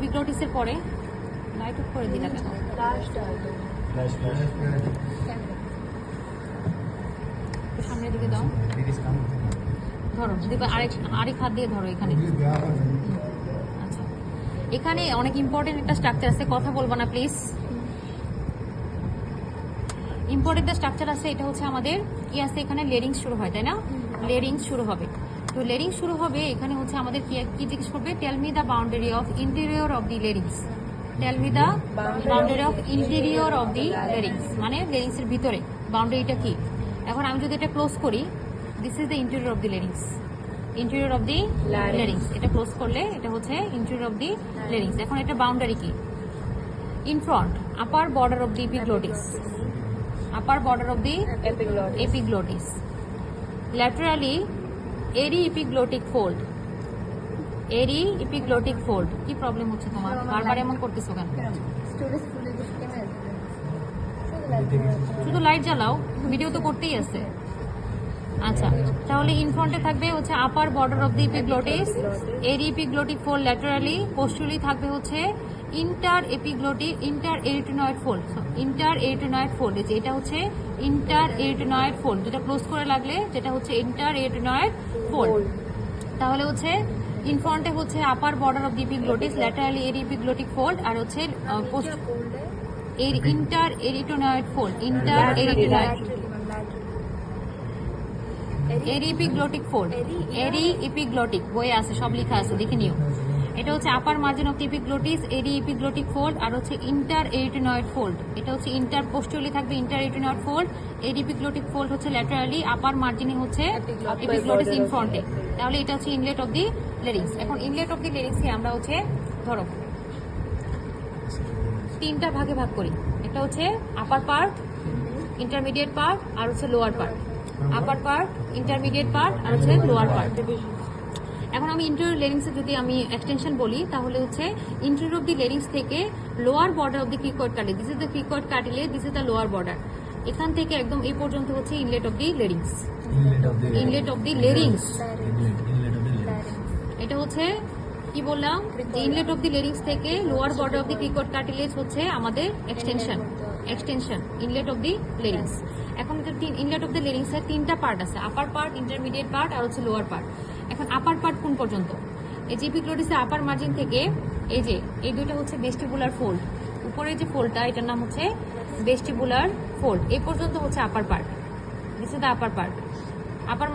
এপিগ্লটিসের পরে light off করে দিলা কেন? একটু সামনের দিকে দাও, ধরো দিবা, আরেক হাত দিয়ে ধরো এখানে। আচ্ছা, এখানে অনেক ইম্পর্টেন্ট একটা স্ট্রাকচার আছে, কথা বলবো না প্লিজ। ইম্পর্টেন্ট স্ট্রাকচার আছে, এটা হচ্ছে আমাদের কি আছে এখানে, লেরিংস শুরু হয়, তাই না? লেরিংস শুরু হবে। তো লেরিংস শুরু হবে, এখানে হচ্ছে আমাদের কি জিজ্ঞেস করবে, tell me the boundary of interior of the larynx. Tell me the boundary of interior of the larynx, মানে লেরিংস এর ভিতরে বাউন্ডারিটা কি। এখন আমি যদি এটা ক্লোজ করি, this is the interior of the larynx. Interior of the larynx, এটা ক্লোজ করলে এটা হচ্ছে ইন্টেরিয়র অফ দি লেরিংস। এখন এটা বাউন্ডারি কি? In front, upper border of the epiglottis, upper border of the epiglottis, laterally airy epiglottic fold, airy epiglottic fold। কি problem হচ্ছে তোমার, বারবার এমন করতেছো কেন? শুধু লাইট জ্বালাও, ভিডিও তো করতেই আছে। আচ্ছা, তাহলে ইন ফ্রন্টে থাকবে হচ্ছে upper border of the epiglottis, aryepiglottic fold, laterally posteriorly থাকবে হচ্ছে interarytenoid fold. Interarytenoid fold, এটা হচ্ছে ইন্টার এরিটেনয়েড ফোল্ড, যেটা ক্লোজ করে লাগলে যেটা হচ্ছে ইন্টার এরিটেনয়েড ফোল্ড। তাহলে হচ্ছে ইন ফ্রন্টে হচ্ছে upper border of the epiglottis, laterally aryepiglottic fold, আর হচ্ছে interarytenoid fold, interarytenoid aryepiglottic fold, এরি এপিগ্লটিক বইয়ে আছে, সব লেখা আছে, দেখে নিও। এটা হচ্ছে upper margin of the epiglottis, aryepiglottic fold, আর হচ্ছে ইন্টার এরিটেনয়েড ফোল্ড। এটা হচ্ছে ইন্টার পোস্টুরালি থাকবে interarytenoid fold, aryepiglottic fold হচ্ছে ল্যাটারালি, আপার মার্জিনে হচ্ছে এপিগ্লটিস ইন ফ্রন্টে। তাহলে এটা হচ্ছে ইনলেট অফ দি লেরিংস। এখন ইনলেট অফ দি লেরিংসকে আমরা হচ্ছে ধরো তিনটা ভাগে ভাগ করি। একটা হচ্ছে আপার পার্ট, ইন্টারমিডিয়েট পার্ট, আর হচ্ছে lower part. Upper part, intermediate part, আর হচ্ছে লোয়ার পার্ট। এখন আমি ইন্টেরিয়র লেরিংসে যদি আমি এক্সটেনশন বলি, তাহলে হচ্ছে ইন্টেরিয়র অফ দি লেরিংস থেকে lower border of the cricoid cartilage, this is the cricoid cartilage, this is the lower border. এখান থেকে একদম এই পর্যন্ত হচ্ছে inlet of the larynx, inlet of the larynx. এটা হচ্ছে কি বললাম, যে ইনলেট অফ দি লেরিংস থেকে lower border of the cricoid cartilage হচ্ছে আমাদের এক্সটেনশন, ইনলেট অফ দি লেরিংস। এখন ইনলেট অফ দি লেরিংস এর তিনটা পার্ট আছে, আপার পার্ট, ইন্টারমিডিয়েট পার্ট, আর হচ্ছে লোয়ার পার্ট। এখন আপার পার্ট কোন পর্যন্ত, এই যে এপিগ্লটিসের আপার মার্জিন থেকে এই যে এই দুইটা হচ্ছে ভেস্টিবুলার ফোল্ড, উপরের যে ফোল্ডটা এটার নাম হচ্ছে ভেস্টিবুলার ফোল্ড, এই পর্যন্ত হচ্ছে upper part, this is the upper part. Upper